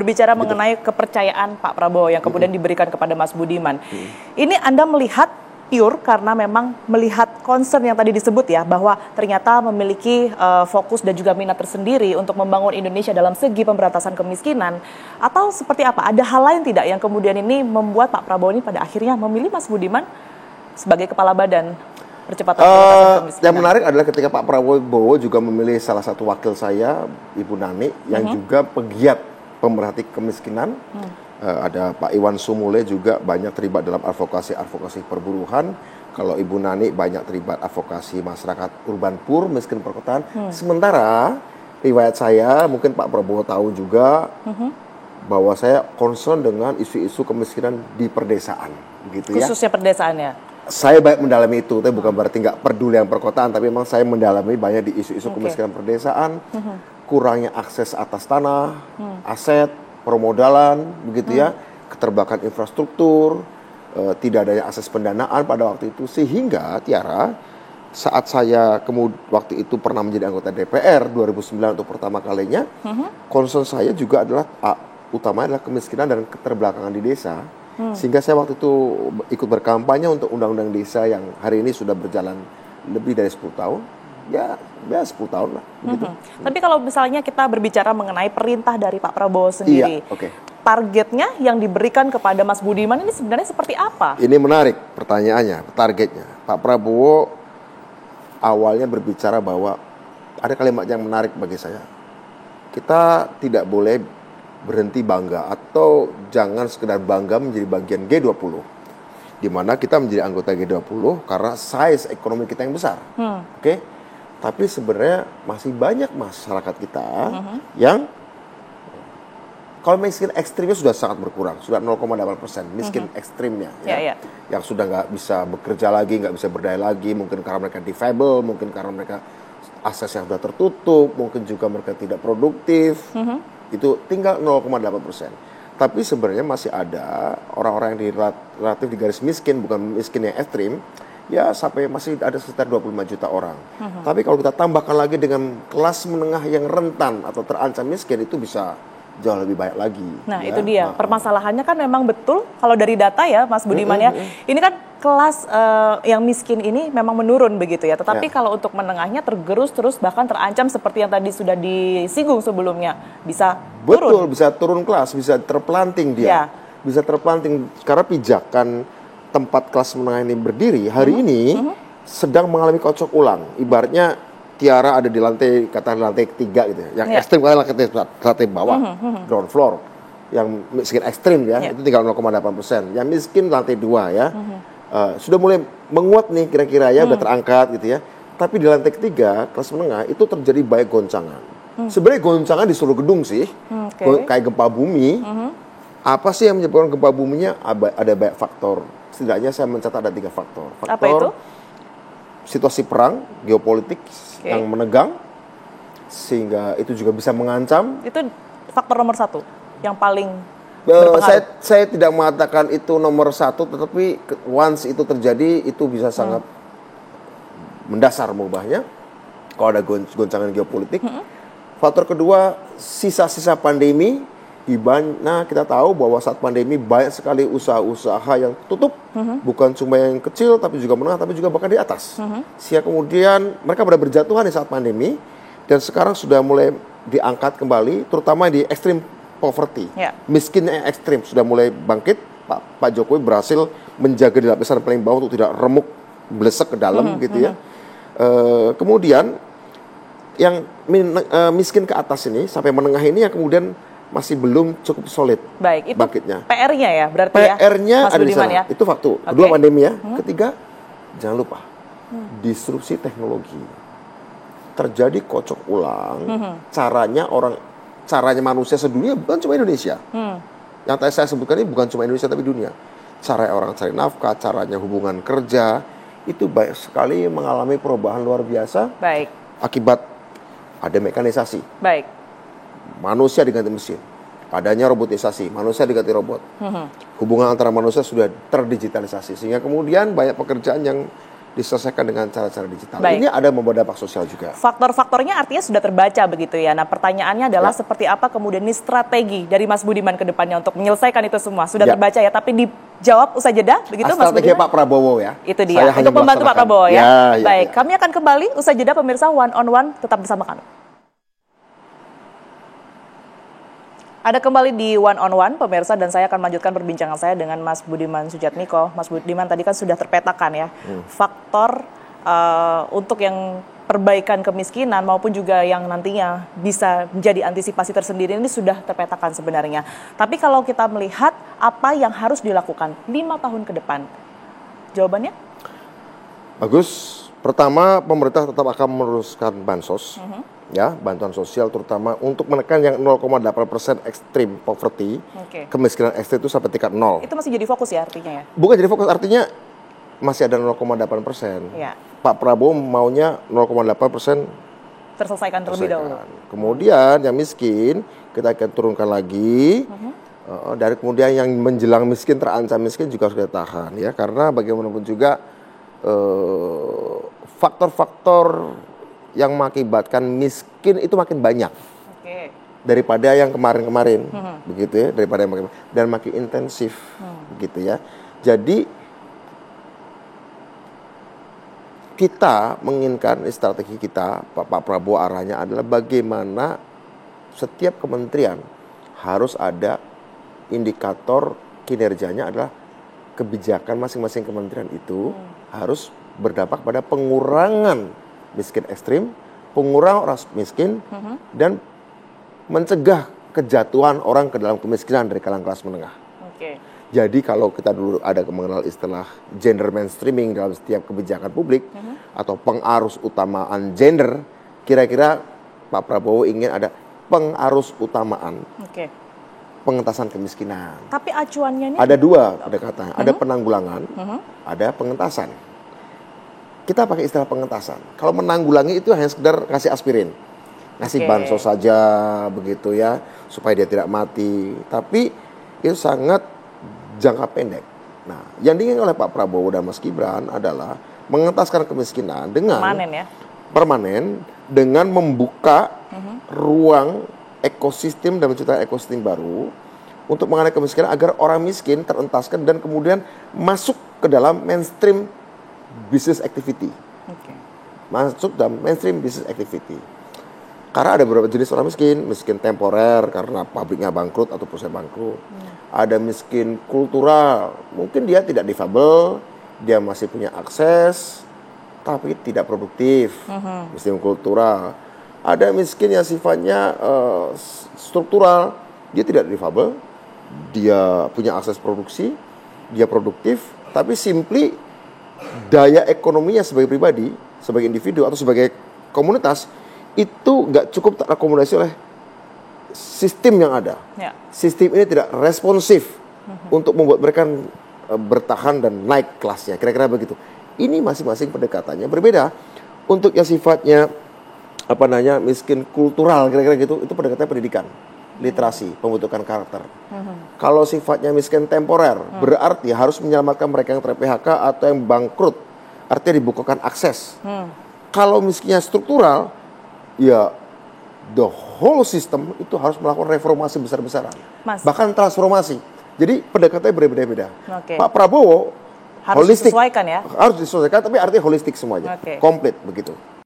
berbicara mengenai kepercayaan Pak Prabowo yang kemudian diberikan kepada Mas Budiman. Ini Anda melihat pure karena memang melihat concern yang tadi disebut ya, bahwa ternyata memiliki fokus dan juga minat tersendiri untuk membangun Indonesia dalam segi pemberantasan kemiskinan, atau seperti apa? Ada hal lain tidak yang kemudian ini membuat Pak Prabowo ini pada akhirnya memilih Mas Budiman sebagai kepala badan percepatan pemberantasan kemiskinan? Yang menarik adalah ketika Pak Prabowo juga memilih salah satu wakil saya, Ibu Nani, yang juga pegiat pemerhati kemiskinan. Ada Pak Iwan Sumule juga banyak terlibat dalam advokasi perburuhan. Kalau Ibu Nani banyak terlibat advokasi masyarakat urban poor, miskin perkotaan. Sementara riwayat saya, mungkin Pak Prabowo tahu juga bahwa saya concern dengan isu-isu kemiskinan di perdesaan, gitu ya. Khususnya pedesaan ya. Saya banyak mendalami itu, tapi bukan berarti nggak peduli yang perkotaan, tapi memang saya mendalami banyak di isu-isu kemiskinan perdesaan, kurangnya akses atas tanah, aset, permodalan, begitu ya, keterbatasan infrastruktur, tidak adanya akses pendanaan pada waktu itu, sehingga Tiara, saat saya waktu itu pernah menjadi anggota DPR 2009 untuk pertama kalinya, concern saya juga adalah utamanya adalah kemiskinan dan keterbelakangan di desa, sehingga saya waktu itu ikut berkampanye untuk undang-undang desa yang hari ini sudah berjalan lebih dari 10 tahun. Ya 10 tahun lah. Gitu. Tapi kalau misalnya kita berbicara mengenai perintah dari Pak Prabowo sendiri, targetnya yang diberikan kepada Mas Budiman ini sebenarnya seperti apa? Ini menarik pertanyaannya, targetnya. Pak Prabowo awalnya berbicara bahwa ada kalimat yang menarik bagi saya. Kita tidak boleh berhenti bangga atau jangan sekedar bangga menjadi bagian G20. Di mana kita menjadi anggota G20 karena size ekonomi kita yang besar. Oke? Tapi sebenarnya masih banyak masyarakat kita yang kalau miskin ekstrimnya sudah sangat berkurang, sudah 0,8% miskin ekstrimnya, yang sudah nggak bisa bekerja lagi, nggak bisa berdaya lagi, mungkin karena mereka difabel, mungkin karena mereka aksesnya sudah tertutup, mungkin juga mereka tidak produktif, itu tinggal 0,8%. Tapi sebenarnya masih ada orang-orang yang relatif di garis miskin, bukan miskin yang ekstrim, ya sampai masih ada sekitar 25 juta orang. Tapi kalau kita tambahkan lagi dengan kelas menengah yang rentan atau terancam miskin, itu bisa jauh lebih banyak lagi. Nah ya. Itu dia, permasalahannya kan memang betul kalau dari data ya Mas Budiman ya, ini kan kelas yang miskin ini memang menurun begitu ya. Tetapi kalau untuk menengahnya tergerus terus bahkan terancam seperti yang tadi sudah disinggung sebelumnya, bisa turun. Betul, bisa turun kelas, bisa terpelanting dia. Bisa terpelanting karena pijakan tempat kelas menengah ini berdiri hari ini sedang mengalami kocok ulang. Ibaratnya Tiara ada di lantai ketiga gitu ya. Yang ekstrim adalah lantai bawah, ground floor. Yang miskin ekstrim ya, itu tinggal 0,8%. Yang miskin lantai 2 ya. Sudah mulai menguat nih kira-kira ya, udah terangkat gitu ya. Tapi di lantai ketiga kelas menengah itu terjadi banyak goncangan. Sebenarnya goncangan di seluruh gedung sih, kayak gempa bumi. Apa sih yang menyebabkan gempa buminya? Ada banyak faktor. Setidaknya saya mencatat ada 3 faktor. Apa itu? Situasi perang, geopolitik yang menegang, sehingga itu juga bisa mengancam. Itu faktor nomor 1 yang paling berpengaruh. Saya tidak mengatakan itu nomor 1, tetapi once itu terjadi, itu bisa sangat mendasar mengubahnya. Kalau ada goncangan geopolitik. Faktor kedua, sisa-sisa pandemi. Di mana kita tahu bahwa saat pandemi banyak sekali usaha-usaha yang tutup, bukan cuma yang kecil tapi juga menengah, tapi juga bahkan di atas. Sehingga kemudian mereka pada berjatuhan di saat pandemi, dan sekarang sudah mulai diangkat kembali, terutama di extreme poverty, miskinnya yang ekstrim sudah mulai bangkit. Pak Jokowi berhasil menjaga di lapisan paling bawah untuk tidak remuk blesek ke dalam gitu ya. Kemudian yang miskin ke atas ini sampai menengah ini yang kemudian masih belum cukup solid. Baik, itu bangkitnya. PR-nya ya berarti PR-nya ada di sana. Ya? Itu faktor. Kedua pandemi ya. Ketiga, jangan lupa disrupsi teknologi. Terjadi kocok ulang. Caranya manusia sedunia bukan cuma Indonesia. Yang tadi saya sebutkan ini bukan cuma Indonesia tapi dunia. Cara orang cari nafkah, caranya hubungan kerja, itu banyak sekali mengalami perubahan luar biasa. Baik. Akibat ada mekanisasi. Baik. Manusia diganti mesin, adanya robotisasi, manusia diganti robot. Hubungan antara manusia sudah terdigitalisasi, sehingga kemudian banyak pekerjaan yang diselesaikan dengan cara-cara digital. Baik. Ini ada membawa dampak sosial juga. Faktor-faktornya artinya sudah terbaca begitu ya. Nah, pertanyaannya adalah seperti apa kemudian ini strategi dari Mas Budiman ke depannya untuk menyelesaikan itu semua? Sudah terbaca ya, tapi dijawab usai jeda begitu Mas Strategi Budiman? Pak Prabowo ya. Itu dia, untuk membantu Pak Prabowo ya. Baik, kami akan kembali usai jeda pemirsa One on One, tetap bersama kami. Ada kembali di One on One, pemirsa, dan saya akan melanjutkan perbincangan saya dengan Mas Budiman Sujatmiko. Mas Budiman tadi kan sudah terpetakan ya, faktor untuk yang perbaikan kemiskinan maupun juga yang nantinya bisa menjadi antisipasi tersendiri ini sudah terpetakan sebenarnya. Tapi kalau kita melihat apa yang harus dilakukan 5 tahun ke depan, jawabannya? Bagus. Pertama, pemerintah tetap akan meneruskan bansos. Ya, bantuan sosial terutama untuk menekan yang 0,8% extreme poverty, kemiskinan ekstrim itu sampai tingkat 0. Itu masih jadi fokus ya artinya ya? Bukan jadi fokus, artinya masih ada 0,8%. Ya. Pak Prabowo maunya 0,8% terselesaikan terlebih dahulu. Kemudian yang miskin kita akan turunkan lagi. Dari kemudian yang menjelang miskin, terancam miskin juga harus kita tahan ya, karena bagaimanapun juga faktor-faktor yang mengakibatkan miskin itu makin banyak daripada yang kemarin-kemarin, begitu ya, daripada yang makin, dan makin intensif, begitu ya. Jadi kita menginginkan strategi kita, Pak Prabowo arahnya adalah bagaimana setiap kementerian harus ada indikator kinerjanya adalah kebijakan masing-masing kementerian itu harus berdampak pada pengurangan miskin ekstrim, pengurangan orang miskin, dan mencegah kejatuhan orang ke dalam kemiskinan dari kalangan kelas menengah. Jadi kalau kita dulu ada mengenal istilah gender mainstreaming dalam setiap kebijakan publik atau pengarus utamaan gender, kira-kira Pak Prabowo ingin ada pengarus utamaan pengentasan kemiskinan. Tapi acuannya ini ada dua pendekatan, ada penanggulangan, ada pengentasan. Kita pakai istilah pengentasan. Kalau menanggulangi itu hanya sekedar ngasih aspirin, ngasih bansos saja begitu ya, supaya dia tidak mati. Tapi itu sangat jangka pendek. Nah, yang diinginkan oleh Pak Prabowo dan Mas Gibran adalah mengentaskan kemiskinan dengan permanen dengan membuka ruang ekosistem dan menciptakan ekosistem baru untuk mengenai kemiskinan agar orang miskin terentaskan dan kemudian masuk ke dalam mainstream business activity. Masuk dalam mainstream business activity. Karena ada beberapa jenis orang miskin. Miskin temporer karena pabriknya bangkrut atau perusahaan bangkrut. Ada miskin kultural. Mungkin dia tidak difabel, dia masih punya akses, tapi tidak produktif. Miskin kultural. Ada miskin yang sifatnya struktural. Dia tidak difabel, dia punya akses produksi, dia produktif, tapi simply daya ekonominya sebagai pribadi, sebagai individu atau sebagai komunitas itu nggak cukup terakomodasi oleh sistem yang ada. Sistem ini tidak responsif untuk membuat mereka bertahan dan naik kelasnya. Kira-kira begitu. Ini masing-masing pendekatannya berbeda. Untuk yang sifatnya miskin kultural, kira-kira gitu, itu pendekatannya pendidikan, literasi, pembentukan karakter. Kalau sifatnya miskin temporer, berarti harus menyelamatkan mereka yang ter-PHK atau yang bangkrut, artinya dibukakan akses. Kalau miskinnya struktural, ya the whole system itu harus melakukan reformasi besar-besaran, bahkan transformasi. Jadi pendekatannya berbeda-beda. Pak Prabowo harus holistik, disesuaikan ya? Harus disesuaikan, tapi artinya holistik semuanya, komplit begitu.